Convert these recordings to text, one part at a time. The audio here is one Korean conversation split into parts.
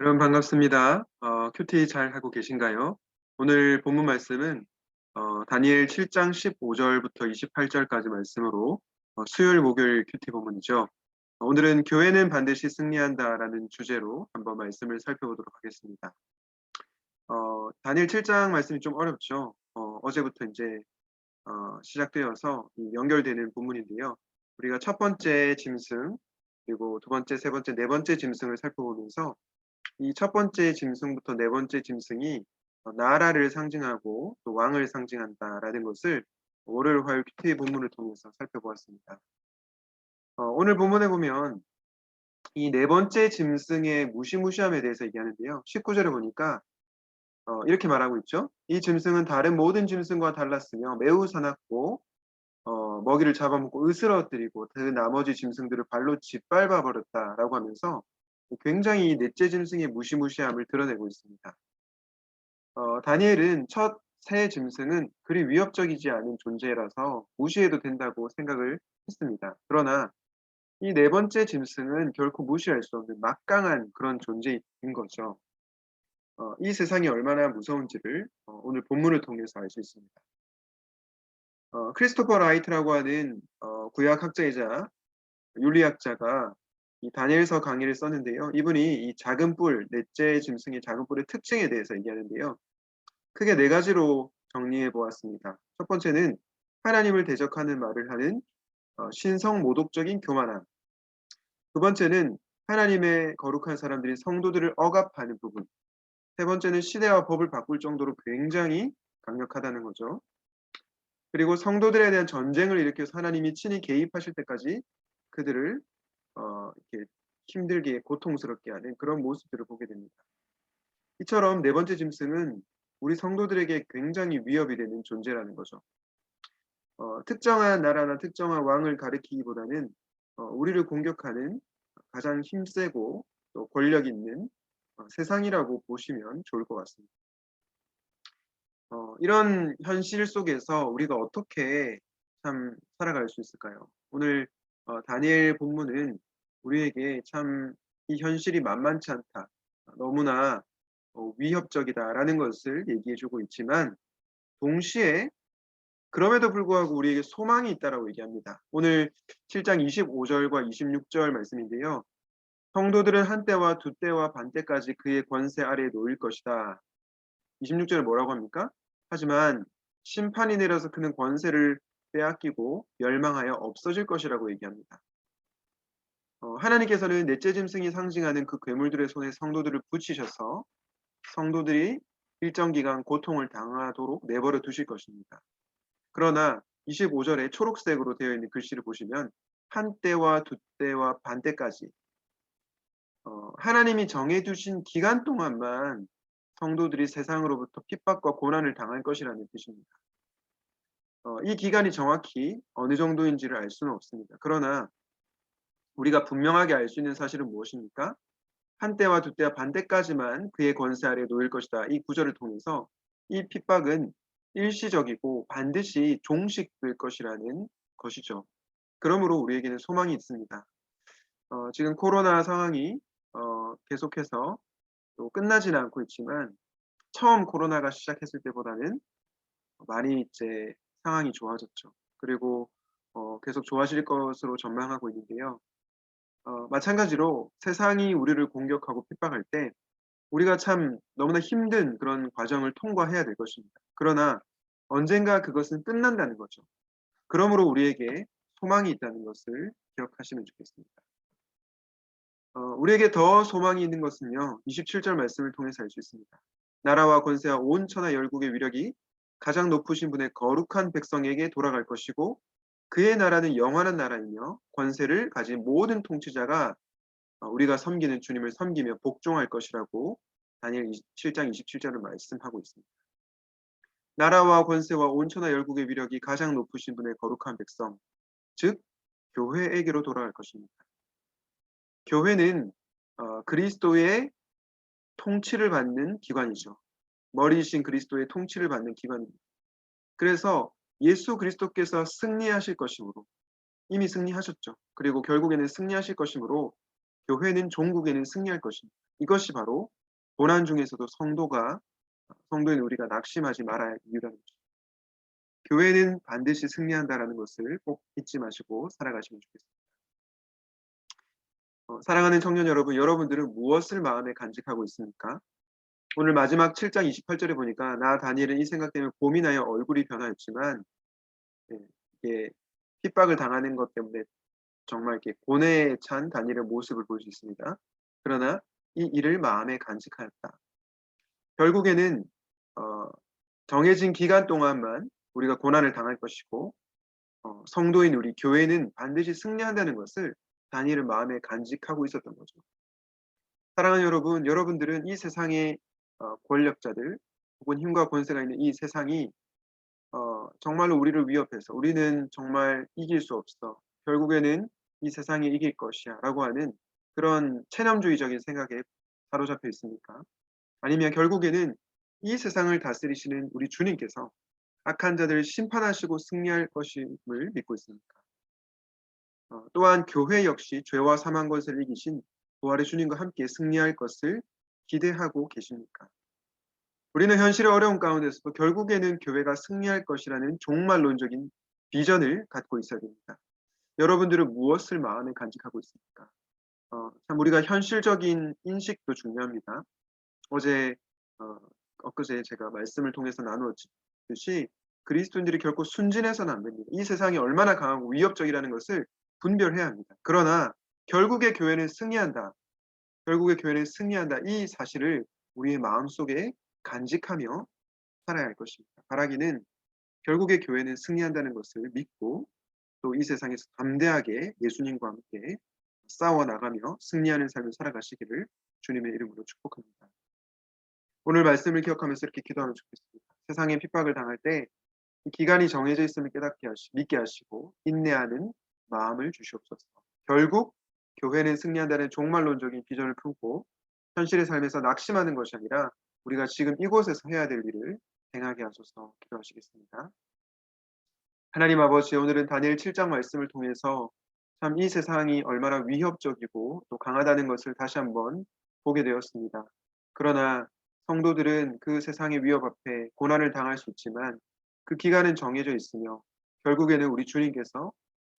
여러분 반갑습니다. 큐티 잘 하고 계신가요? 오늘 본문 말씀은 다니엘 7장 15절부터 28절까지 말씀으로 수요일 목요일 큐티 본문이죠. 오늘은 교회는 반드시 승리한다라는 주제로 한번 말씀을 살펴보도록 하겠습니다. 다니엘 7장 말씀이 좀 어렵죠. 어제부터 이제 시작되어서 연결되는 본문인데요. 우리가 첫 번째 짐승, 그리고 두 번째, 세 번째, 네 번째 짐승을 살펴보면서 이 첫 번째 짐승부터 네 번째 짐승이 나라를 상징하고 또 왕을 상징한다라는 것을 월요일, 화요일 큐티 본문을 통해서 살펴보았습니다. 오늘 본문에 보면 이 네 번째 짐승의 무시무시함에 대해서 얘기하는데요. 19절에 보니까 이렇게 말하고 있죠. 이 짐승은 다른 모든 짐승과 달랐으며 매우 사납고 먹이를 잡아먹고 으스러뜨리고 그 나머지 짐승들을 발로 짓밟아 버렸다라고 하면서 굉장히 이 넷째 짐승의 무시무시함을 드러내고 있습니다. 다니엘은 첫 새 짐승은 그리 위협적이지 않은 존재라서 무시해도 된다고 생각을 했습니다. 그러나 이 네 번째 짐승은 결코 무시할 수 없는 막강한 그런 존재인 거죠. 이 세상이 얼마나 무서운지를 오늘 본문을 통해서 알 수 있습니다. 크리스토퍼 라이트라고 하는 구약학자이자 윤리학자가 이 다니엘서 강의를 썼는데요. 이분이 이 작은 뿔, 넷째 짐승의 작은 뿔의 특징에 대해서 얘기하는데요. 크게 네 가지로 정리해 보았습니다. 첫 번째는 하나님을 대적하는 말을 하는 신성 모독적인 교만함. 두 번째는 하나님의 거룩한 사람들이 성도들을 억압하는 부분. 세 번째는 시대와 법을 바꿀 정도로 굉장히 강력하다는 거죠. 그리고 성도들에 대한 전쟁을 일으켜서 하나님이 친히 개입하실 때까지 그들을 이렇게 힘들게 고통스럽게 하는 그런 모습들을 보게 됩니다. 이처럼 네 번째 짐승은 우리 성도들에게 굉장히 위협이 되는 존재라는 거죠. 특정한 나라나 특정한 왕을 가리키기보다는 우리를 공격하는 가장 힘세고 또 권력 있는 세상이라고 보시면 좋을 것 같습니다. 이런 현실 속에서 우리가 어떻게 참 살아갈 수 있을까요? 오늘 다니엘 본문은 우리에게 참 이 현실이 만만치 않다. 너무나 위협적이다라는 것을 얘기해 주고 있지만 동시에 그럼에도 불구하고 우리에게 소망이 있다라고 얘기합니다. 오늘 7장 25절과 26절 말씀인데요. 성도들은 한때와 두때와 반때까지 그의 권세 아래에 놓일 것이다. 26절에 뭐라고 합니까? 하지만 심판이 내려서 그는 권세를 빼앗기고 멸망하여 없어질 것이라고 얘기합니다. 하나님께서는 넷째 짐승이 상징하는 그 괴물들의 손에 성도들을 붙이셔서 성도들이 일정 기간 고통을 당하도록 내버려 두실 것입니다. 그러나 25절에 초록색으로 되어 있는 글씨를 보시면 한때와 두때와 반때까지 하나님이 정해두신 기간 동안만 성도들이 세상으로부터 핍박과 고난을 당할 것이라는 뜻입니다. 이 기간이 정확히 어느 정도인지를 알 수는 없습니다. 그러나 우리가 분명하게 알 수 있는 사실은 무엇입니까? 한때와 두때와 반때까지만 그의 권세 아래 놓일 것이다. 이 구절을 통해서 이 핍박은 일시적이고 반드시 종식될 것이라는 것이죠. 그러므로 우리에게는 소망이 있습니다. 지금 코로나 상황이 계속해서 또 끝나지는 않고 있지만 처음 코로나가 시작했을 때보다는 많이 이제 상황이 좋아졌죠. 그리고 계속 좋아질 것으로 전망하고 있는데요. 마찬가지로 세상이 우리를 공격하고 핍박할 때 우리가 참 너무나 힘든 그런 과정을 통과해야 될 것입니다. 그러나 언젠가 그것은 끝난다는 거죠. 그러므로 우리에게 소망이 있다는 것을 기억하시면 좋겠습니다. 우리에게 더 소망이 있는 것은요. 27절 말씀을 통해서 알 수 있습니다. 나라와 권세와 온 천하 열국의 위력이 가장 높으신 분의 거룩한 백성에게 돌아갈 것이고 그의 나라는 영원한 나라이며 권세를 가진 모든 통치자가 우리가 섬기는 주님을 섬기며 복종할 것이라고 다니엘 7장 27절을 말씀하고 있습니다. 나라와 권세와 온 천하 열국의 위력이 가장 높으신 분의 거룩한 백성, 즉 교회에게로 돌아갈 것입니다. 교회는 그리스도의 통치를 받는 기관이죠. 머리이신 그리스도의 통치를 받는 기관입니다. 그래서 예수 그리스도께서 승리하실 것이므로 이미 승리하셨죠. 그리고 결국에는 승리하실 것이므로 교회는 종국에는 승리할 것입니다. 이것이 바로 고난 중에서도 성도인 우리가 낙심하지 말아야 할 이유라는 거죠. 교회는 반드시 승리한다라는 것을 꼭 잊지 마시고 살아가시면 좋겠습니다. 사랑하는 청년 여러분, 여러분들은 무엇을 마음에 간직하고 있습니까? 오늘 마지막 7장 28절에 보니까 나 다니엘은 이 생각 때문에 고민하여 얼굴이 변하였지만, 예, 이게 핍박을 당하는 것 때문에 정말 이렇게 고뇌에 찬 다니엘의 모습을 볼 수 있습니다. 그러나 이 일을 마음에 간직하였다. 결국에는 어, 정해진 기간 동안만 우리가 고난을 당할 것이고, 성도인 우리 교회는 반드시 승리한다는 것을 다니엘은 마음에 간직하고 있었던 거죠. 사랑하는 여러분, 여러분들은 이 세상의 권력자들 혹은 힘과 권세가 있는 이 세상이 정말로 우리를 위협해서 우리는 정말 이길 수 없어. 결국에는 이 세상이 이길 것이야 라고 하는 그런 체념주의적인 생각에 사로잡혀 있습니까? 아니면 결국에는 이 세상을 다스리시는 우리 주님께서 악한 자들을 심판하시고 승리할 것임을 믿고 있습니까? 또한 교회 역시 죄와 사망 권세를 이기신 부활의 주님과 함께 승리할 것을 기대하고 계십니까? 우리는 현실의 어려운 가운데서도 결국에는 교회가 승리할 것이라는 종말론적인 비전을 갖고 있어야 됩니다. 여러분들은 무엇을 마음에 간직하고 있습니까? 참 우리가 현실적인 인식도 중요합니다. 어제 엊그제 제가 말씀을 통해서 나누었듯이 그리스도인들이 결코 순진해서는 안 됩니다. 이 세상이 얼마나 강하고 위협적이라는 것을 분별해야 합니다. 그러나 결국에 교회는 승리한다. 결국에 교회는 승리한다. 이 사실을 우리의 마음속에 간직하며 살아야 할 것입니다. 바라기는 결국에 교회는 승리한다는 것을 믿고 또 이 세상에서 담대하게 예수님과 함께 싸워 나가며 승리하는 삶을 살아가시기를 주님의 이름으로 축복합니다. 오늘 말씀을 기억하면서 이렇게 기도하면 좋겠습니다. 세상에 핍박을 당할 때 이 기간이 정해져 있음을 믿게 하시고 인내하는 마음을 주시옵소서. 결국 교회는 승리한다는 종말론적인 비전을 품고 현실의 삶에서 낙심하는 것이 아니라 우리가 지금 이곳에서 해야 될 일을 행하게 하소서. 기도하시겠습니다. 하나님 아버지, 오늘은 다니엘 7장 말씀을 통해서 참 이 세상이 얼마나 위협적이고 또 강하다는 것을 다시 한번 보게 되었습니다. 그러나 성도들은 그 세상의 위협 앞에 고난을 당할 수 있지만 그 기간은 정해져 있으며 결국에는 우리 주님께서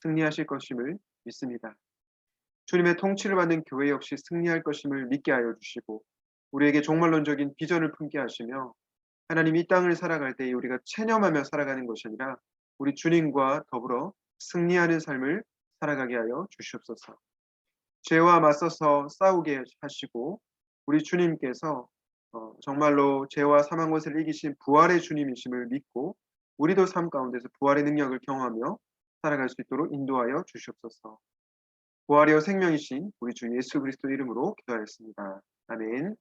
승리하실 것임을 믿습니다. 주님의 통치를 받는 교회 역시 승리할 것임을 믿게 하여 주시고 우리에게 종말론적인 비전을 품게 하시며 하나님 이 땅을 살아갈 때 우리가 체념하며 살아가는 것이 아니라 우리 주님과 더불어 승리하는 삶을 살아가게 하여 주시옵소서. 죄와 맞서서 싸우게 하시고 우리 주님께서 정말로 죄와 사망 권세를 이기신 부활의 주님이심을 믿고 우리도 삶 가운데서 부활의 능력을 경험하며 살아갈 수 있도록 인도하여 주시옵소서. 부활이요 생명이신 우리 주 예수 그리스도 이름으로 기도하였습니다. 아멘.